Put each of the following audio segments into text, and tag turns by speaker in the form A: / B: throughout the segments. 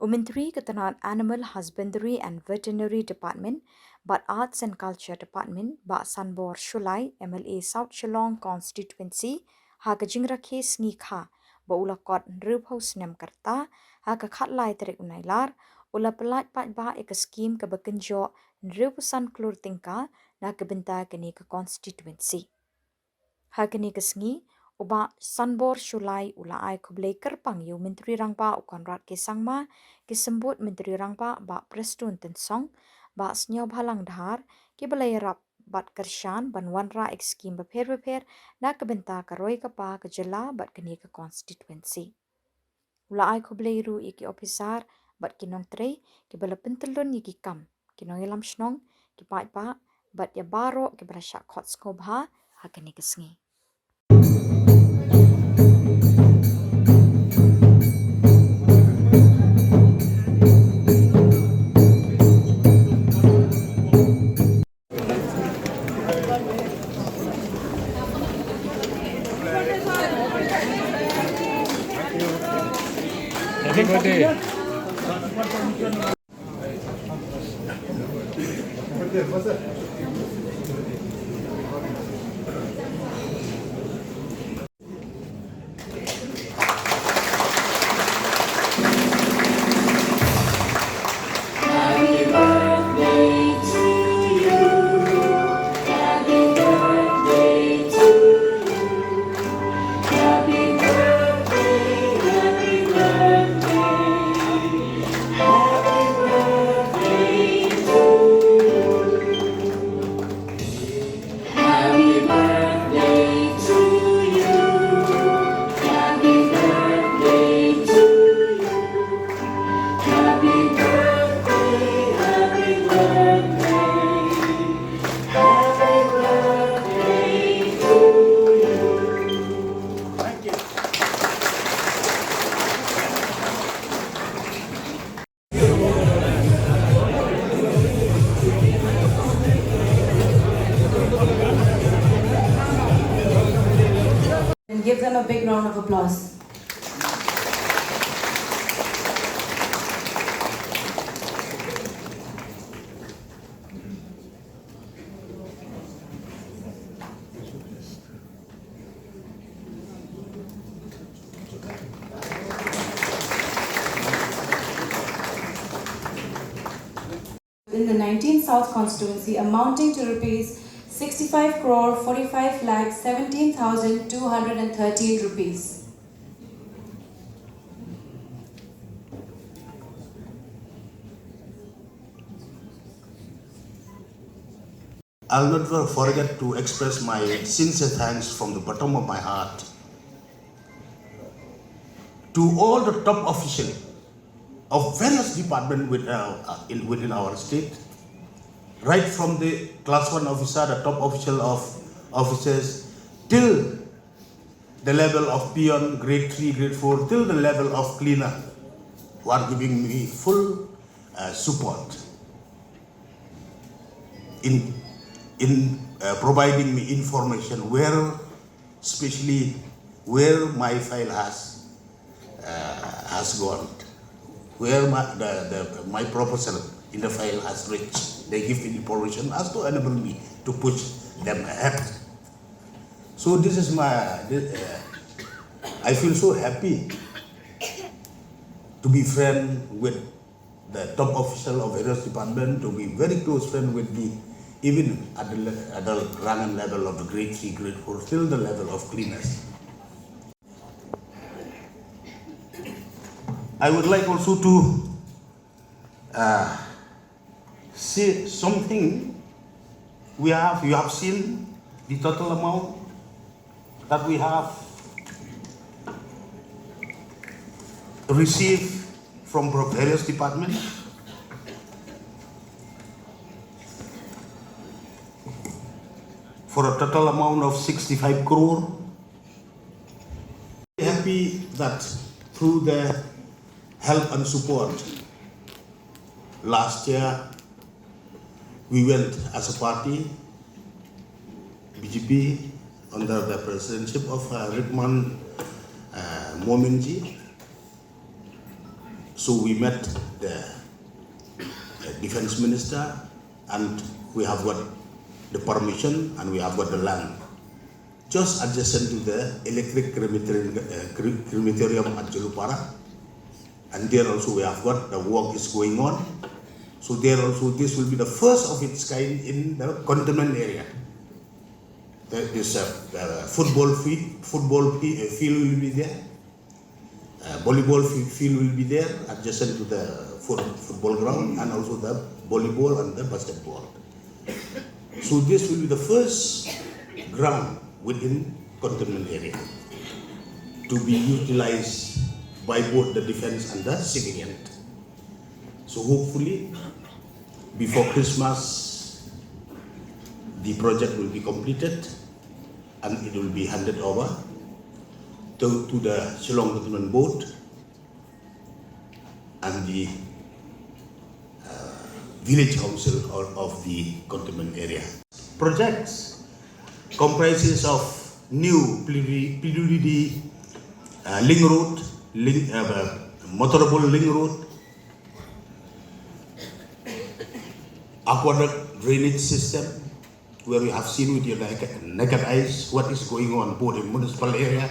A: Menteri Ketenangan Animal Husbandry and Veterinary Department, but Arts and Culture Department, ba Sanbor Shulai, MLA South Shillong Constituency, ha ka jingrakhe sngi kha, ba ula kot nrup haus nem karta, ha ka khat lai terik unailar, ula pelat Paidbah eka skim ka bekenjo nrup san Klur Tyngka, na ka benta kini ka constituency. Ha kini ka sngi, uba Sanbor Shulai ula ai kublai kerpang yu Menteri Rangpa ukonrat ke sangma ke sembut Menteri Rangpa ba Prestun Tensong ba snyau bhalang dhar ke balai rap bat kershan ban wanra ekskim beper na kebenta karoi kapa ke jela bat kini ke constituency. Ula ai kublai ru iki officer bat kinong trei ke bala pentelun iki kam kinong ilam shnong ke Paidbah bat ya baro ke bala syakot skobha ha kini ke sngi.
B: Happy birthday.
C: And give them a big round of applause. In the 19th South constituency amounting to rupees 65 crore 45 lakh 17,213 rupees.
D: I'll never forget to express my sincere thanks from the bottom of my heart to all the top officials of various departments within our state, right from the class 1 officer, the top official of officers, till the level of peon, grade 3, grade 4, till the level of cleaner, who are giving me full support in providing me information especially where my file has gone, where my proposal in the file has reached. They give me information as to enable me to push them ahead. So this is I feel so happy to be friend with the top official of various department, to be very close friend with even at the rank and level of the grade 3, grade 4, till the level of cleaners. I would like also to say something. You have seen the total amount that we have received from various departments. For a total amount of 65 crore. Happy that through the help and support, last year we went as a party, BJP, under the presidency of Ridman Mominji, So we met the defense minister, and we have got the permission and we have got the land just adjacent to the electric crematorium at Jalupara. And there also we have got the work is going on. So there also this will be the first of its kind in the cantonment area. There is a football field will be there. Volleyball field will be there adjacent to the football ground, and also the volleyball and the basketball. So this will be the first ground within cantonment area to be utilized by both the defense and the civilian. So hopefully before Christmas the project will be completed and it will be handed over to the Shillong Cantonment Board and the village council of the cantonment area. Projects comprises of new PWD link road, motorable link road, aqueduct drainage system, where we have seen with your naked eyes what is going on both in municipal area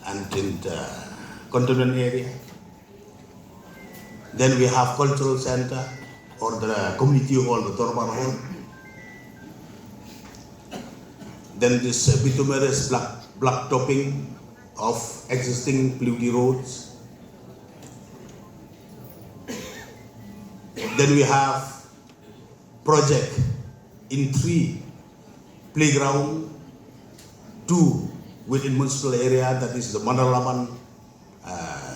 D: and in the cantonment area. Then we have cultural center or the community hall, the Torbar Hall. Then this bituminous black topping of existing PWD roads. Then we have project in 3 playground, 2 within municipal area, that is the Manalaban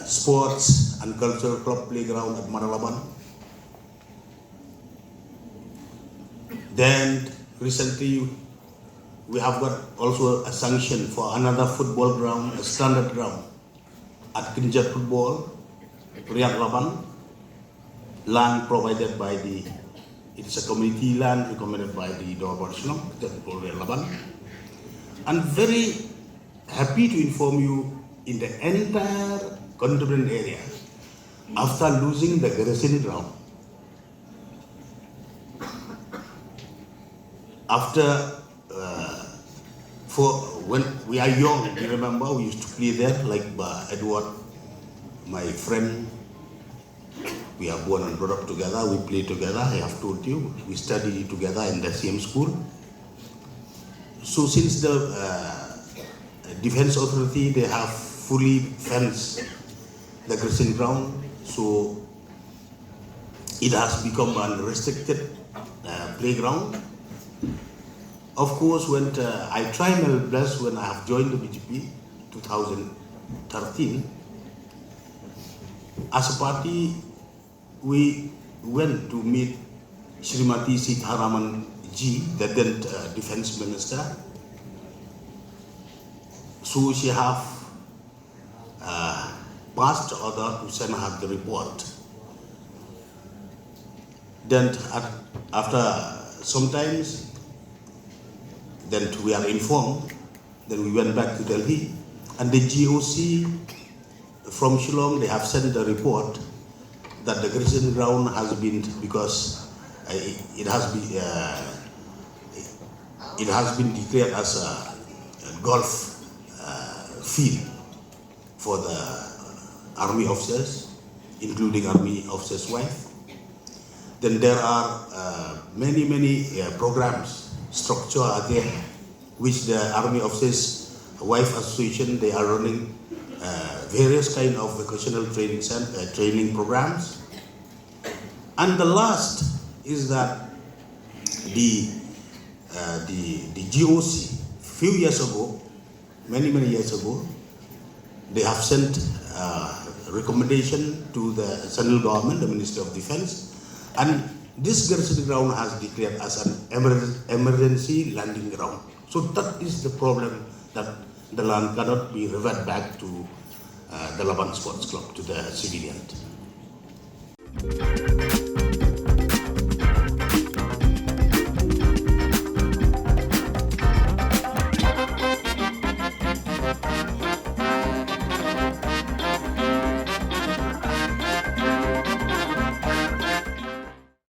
D: Sports and Cultural Club playground at Manalaban. Then recently we have got also a sanction for another football ground, a standard ground at Kinjat Football, Riyad Laban, land provided by it's a community land recommended by the donbosco, Riyad Laban. And very happy to inform you, in the entire cantonment area, after losing the garrison ground, after when we are young, you remember we used to play there, like Edward, my friend. We are born and brought up together, we play together, I have told you. We studied together in the same school. So since the Defense Authority, they have fully fenced the grazing ground, so it has become a restricted playground. Of course, when I try my best when I have joined the BJP 2013, as a party, we went to meet Srimati Sitharaman Ji, the then defense minister. So she have passed order to send her the report. Then after sometimes, then we are informed, then we went back to Delhi, and the GOC from Shillong, they have sent a report that the grazing ground has been, because it has been declared as a golf field for the army officers, including army officers' wife. Then there are many programs, structure are there, which the Army Officers Wife Association, they are running various kind of vocational training programs. And the last is that the GOC, few years ago, many years ago, they have sent recommendation to the central government, the Ministry of Defense, and this garrison ground has declared as an emergency landing ground. So that is the problem, that the land cannot be reverted back to the Laban Sports Club, to the civilian.